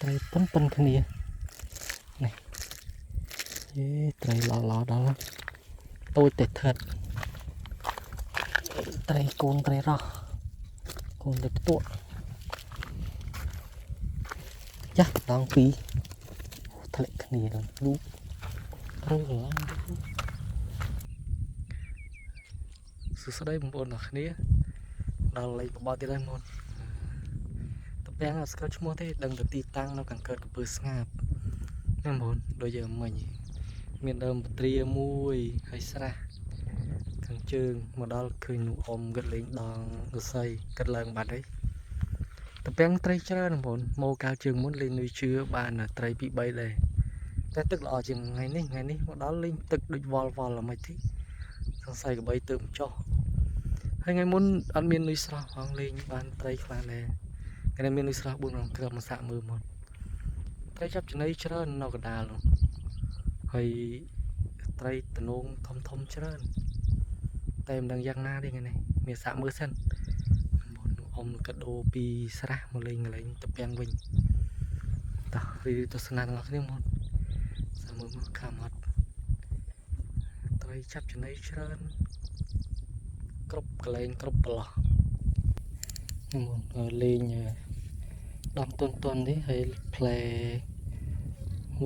ត្រីប៉ុនគ្នានេះត្រីឡដល់តូចតែថិតត្រីកូនត្រីរស់កូនត្រីផ្ទក់ចាស់ដងពីរធ្លាក់គ្នាដល់លូករើឡើងសួស្តីបងប្អូនទាំងគ្នាដល់លេខបបទៀតហើយមុនតពាំងអត់ស្គាល់ឈ្មោះទេដឹងតែទីតាំងនៅខាងកើតកំពើស្ងាត់ណាបងប្អូនដូចយើងមិញមានដើមពត្រាមួយហើយស្រះខាងជើងមកដល់ឃើញនោះអ៊ំគាត់លេងដងរស័យគាត់ឡើងបាត់ហើយតពាំងត្រីច្រើនបងប្អូនមកកាលជើងមុនលេងនុយជឿបានត្រី2 3ដែរតែទឹកល្អជាងថ្ងៃនេះមកដល់លេងទឹកដូចវល់អ្មិនទីសង្ស័យក្បីទៅចុះហើយថ្ងៃមុនអត់មាននុយស្រស់ផងលេងបានត្រីខ្លះដែរថ្ងៃនេះមាននុយស្រស់4 5គ្រាប់មកសាក់មើលមកត្រីចាប់ចំណីច្រើននៅកណ្ដាលនោះហើយត្រីតនងធំច្រើនតែមិនដឹងយ៉ាងណាទេថ្ងៃនេះមានសាក់មើលសិនអ៊ំកាដូពីស្រះមកលេងកន្លែងតពាំងវិញតោះរីទស្សនាទាំងអស់គ្នាមកសាក់មើលមកខាំអត់ត្រីចាប់ចំណីច្រើនគ្រប់កន្លែងគ្រប់ប្រឡោះមកលេងដំទន់ទេហើយផ្លែ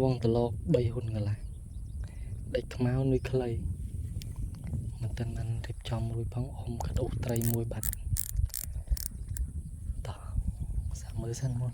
វងត្រឡោក3ហ៊ុនកន្លះដេចខ្មៅនុយខ្លីមិនទាន់បានរៀបចំរួចផងអ៊ំកាដូត្រីមួយបាត់តោះសាក់មើលសិនមក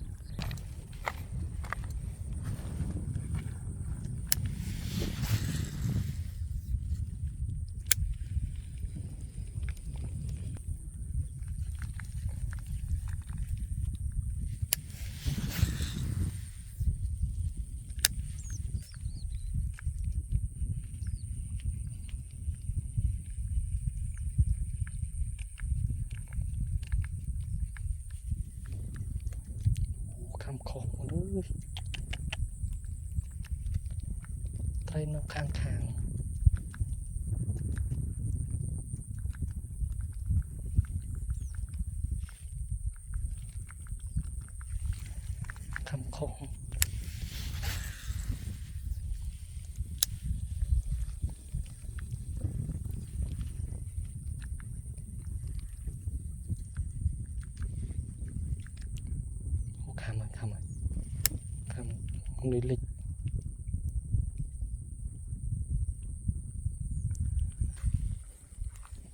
ខុសមើលត្រីនៅខាងខំខុសនេះលិច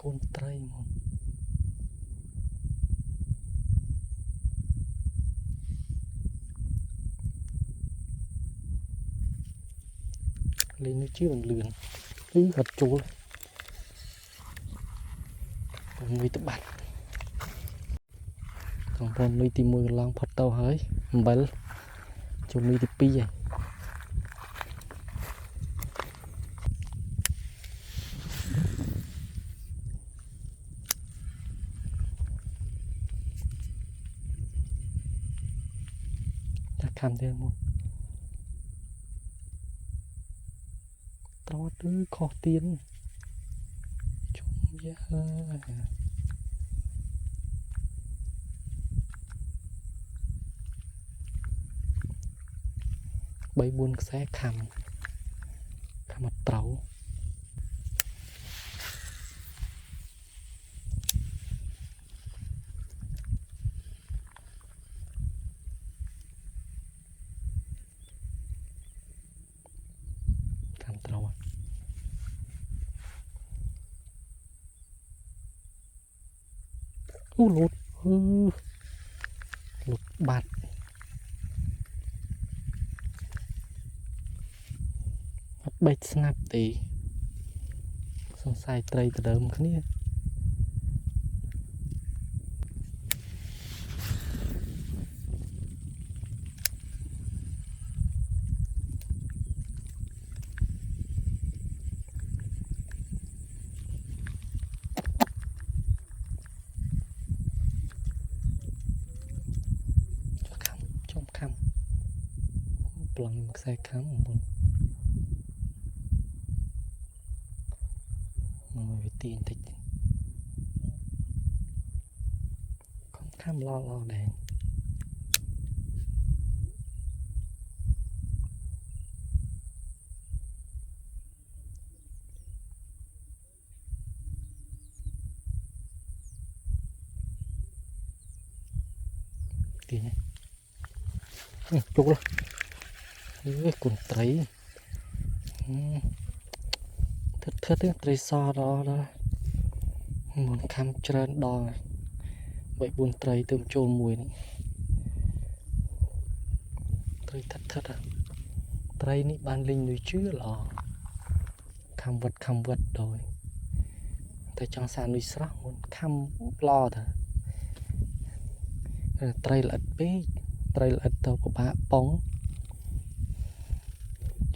កូនត្រីមកលេងនេះជឿមិនលឿនគឺហត់ចូលមួយទៅបាត់កំប៉ុននុយទី1កន្លងផុតទៅហើយអំបិលចូលនុយទី2ហើយតែខំទេមកត្រត់ឬខុសទៀនជុំយ៉ា3 4ខ្សែខំអត់ត្រូវខំត្រូវអូលូតលូតបាត់បេចស្នាប់ទេសង្ស័យត្រីទៅដើមគ្នាចំខំប្លង់ខ្សែខំបងវាទីបន្តិចខំឡដែរ tiền chục luôn conត្រីthấtត្រីសđó đó một khăm trơn đo vậy buồnត្រីtừ chôn mùi nàyត្រីthất àត្រីនេះបានលេងលុយជឿល្អខំវត្តដោយតែចង់សាលុយស្រស់មុនខំឡទៅត្រីល្អិតពេកត្រីល្អិតទៅពិបាកប៉ង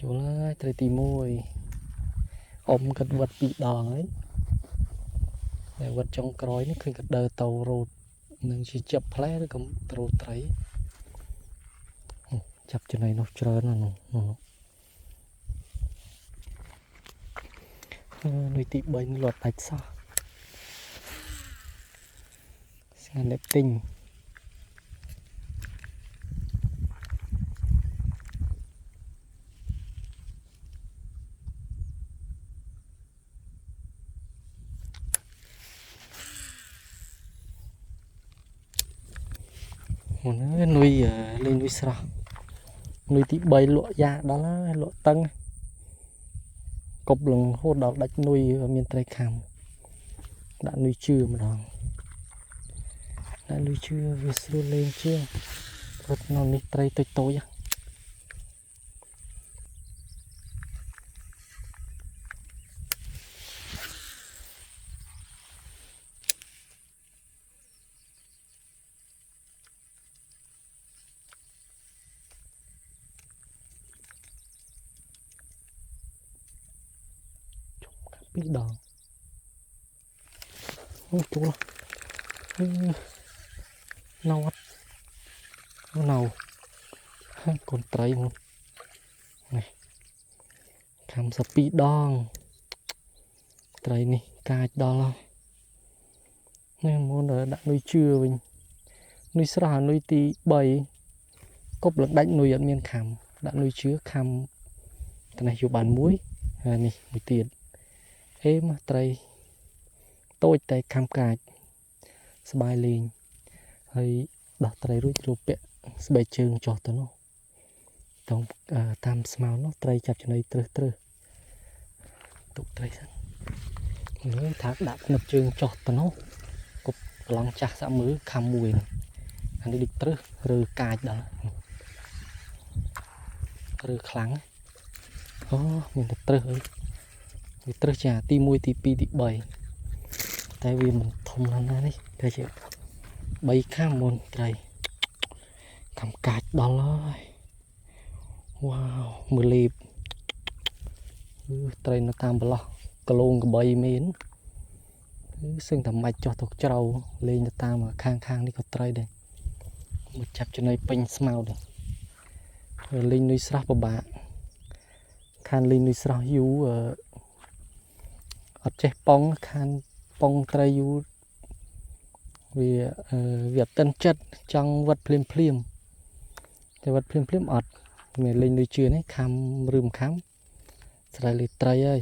ចូលហើយត្រីទី1អ៊ំកាត់វត្ត2ដងហើយតែវត្តចុងក្រោយនេះឃើញកាត់ដើរទៅរត់នឹងជាចាប់ផ្លែឬក៏ត្រូវត្រីចាប់ចំណៃនោះច្រើនណាស់នោះនៅទី3នេះលត់ដាច់សោះស្ងាត់អ្នកទិញមុននេះនុយលេងនុយស្រស់នុយទី3លក់យ៉ាដល់ហើយលក់តឹងកប់លងហូតដល់ដាច់នុយមានត្រីខាំដាក់នុយជឿម្ដងដាក់នុយជឿវាស្រួលលេងជាងរត់នៅនេះត្រីតូចពីដងចូលណៅកូនត្រីមកនេះខំសា2ដងត្រីនេះកាចដល់ហើយនេះមុនដាក់នុយជឿវិញនុយស្រស់នុយទី3គប់លឹកដាច់នុយអត់មានខំដាក់នុយជឿខំត្នេះយកបានមួយហើយនេះមួយទៀតមកត្រីតូចតែខំកាចស្បាយលេងហើយដោះត្រីរួចរូបពាក់ស្បែកជើងចុះទៅនោះតាមស្មៅនោះត្រីចាប់ចំណីត្រឹសទុកត្រីសិននេះថាដាក់ស្នឹកជើងចុះទៅនោះគប់ប្រឡងចាស់សាក់មើលខំមួយអានេះដូចត្រឹសឬកាចដល់ឬខ្លាំងអូមានតែត្រឹសអីវាត្រឹសជាទី1ទី2ទី3តែវាមិនធំណាស់នេះតែជា3ខាំមុនត្រីខំកាចដល់ហើយវ៉ាវមើលលេបត្រីនៅតាមប្រឡោះកលងកបីមែនសឹងតែម៉ាច់ចុះទៅច្រៅលេងទៅតាមខាងនេះក៏ត្រីដែរមកចាប់ចំណីពេញស្មៅដែរលេងនុយស្រស់ពិបាកខានលេងនុយស្រស់យូអត់ចេះប៉ងខានប៉ងត្រីយូវាអត់តិនចិត្តចង់វត្តភ្លាមតែវត្តភ្លាមអត់មានលេងនុយជឿនេះខំឬមិនខំស្រាយលេត្រីហើយ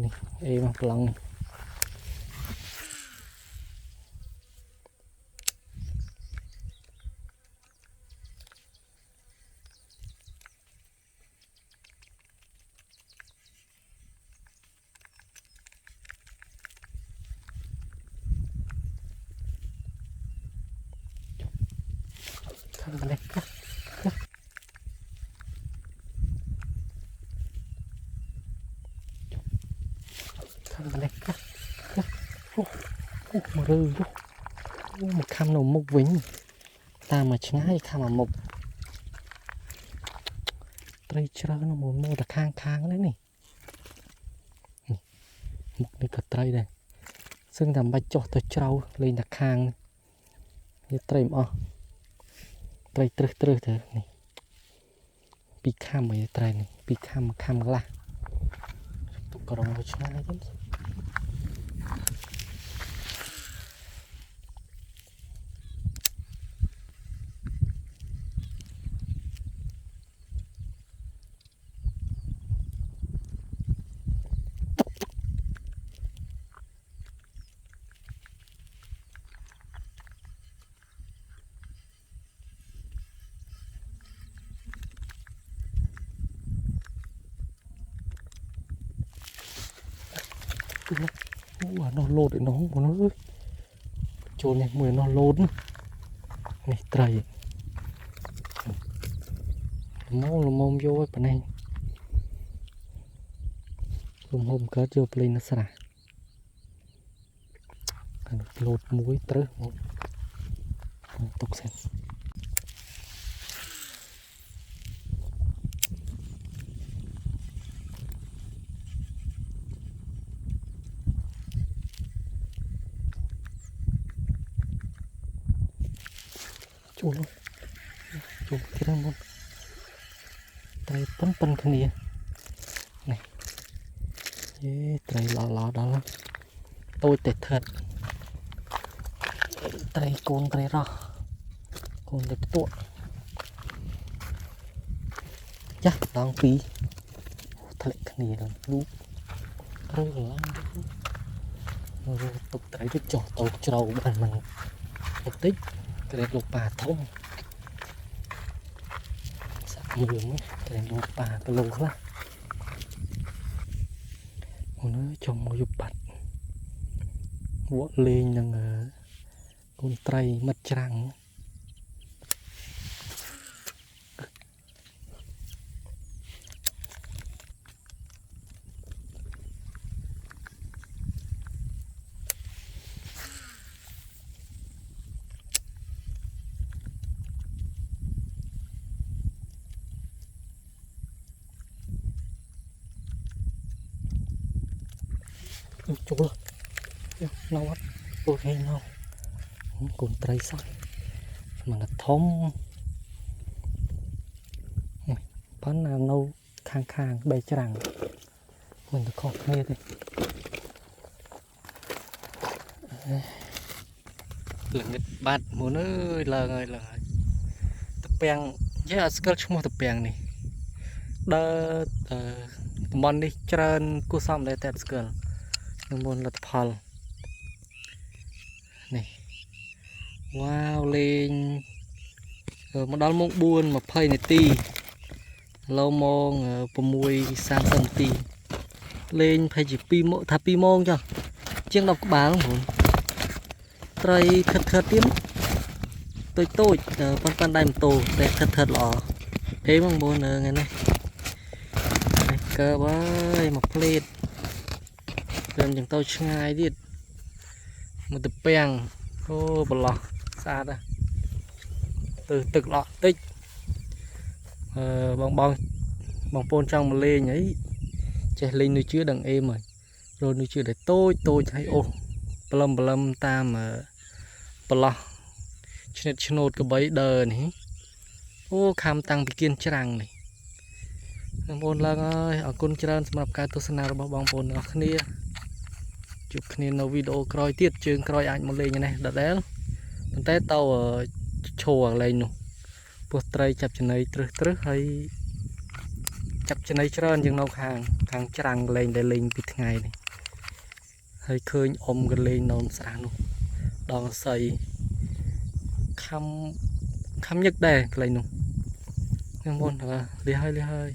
នេះអេមកប្រឡងនេះខាងនេះមករើមកខំនៅមុខវិញតាមមកឆ្ងាយខំមកមុខត្រីច្រើនមកតែខាងនេះមុខនេះក៏ត្រីដែរសឹងតែមិនបាច់ចុះទៅច្រៅលេងតែខាងនេះត្រីមិនអស់ត្រីត្រឹសទៅនេះពីខំអីត្រីនេះពីខំកន្លះទុកក្រងឆ្ងាយទៀត nó lột để nó của nó ơi chỗ này mùi nó lột này trời máu là mông vô ấy này hôm hôm cá chưa lên nó sả lột muối trớ tục xem chú luôn chú cái đó luôn tay bắn bắn cái này này tay lò đó lắm tôi tệ thật tay con tay ra con tay tuột chắc đang phí thật cái này là lú rơi lắm rồi tục tay cái chỏ tàu trâu bàn mình một tích cái này lục bà thông sạc mường cái này lục bà cái lục đó nó trong một dục bạch vỗ lên là con trai mất trăng chú ơi nó quá tôi thấy nó cùng trai sói mà là thông bán là nâu khang khang bay trăng mình được khó nghe đây lần nghịch bát muốn ơi là tập bèn yeah skirt mua tập bèn này đợt món đi trơn cô xong đây tập skirt món là phal này wow lên một đôi mông buôn mà phơi này ti lâu mong mùi sang sân ti lên phải chỉ pi mộ thà pi mong cho chiếc đọc bà không hồn trai thật tiếng tôi pan đai một tổ để thật lọ thế mong buồn ngày này cơ bơi một plate làm chẳng tôi ngay đi một tập bèn ô bờ lọ xa ra từ từng lọ tích bằng pôn trong mà lên ấy chạy lên nuôi chứa đằng êm rồi nuôi chứa để tôi thấy ô bầm ta mà bờ lọ chnốt cái bấy đờ này ô khám tăng bị kiên trăng này môn là ơi ở con trơn mà cái tôi xem nào bằng pôn ở kia chụp kia nó video coi tiết trường coi ảnh một lên như này đợt đấy té tàu ở chùa lên nụ buộc trai chập chân này trứ hay chập chân này trơn nhưng nó hàng trăng lên để lên bị ngày này hơi khơi ôm cái lên non sáng luôn đòn sấy khăm nhất đây lên nụ nhưng môn là li hơi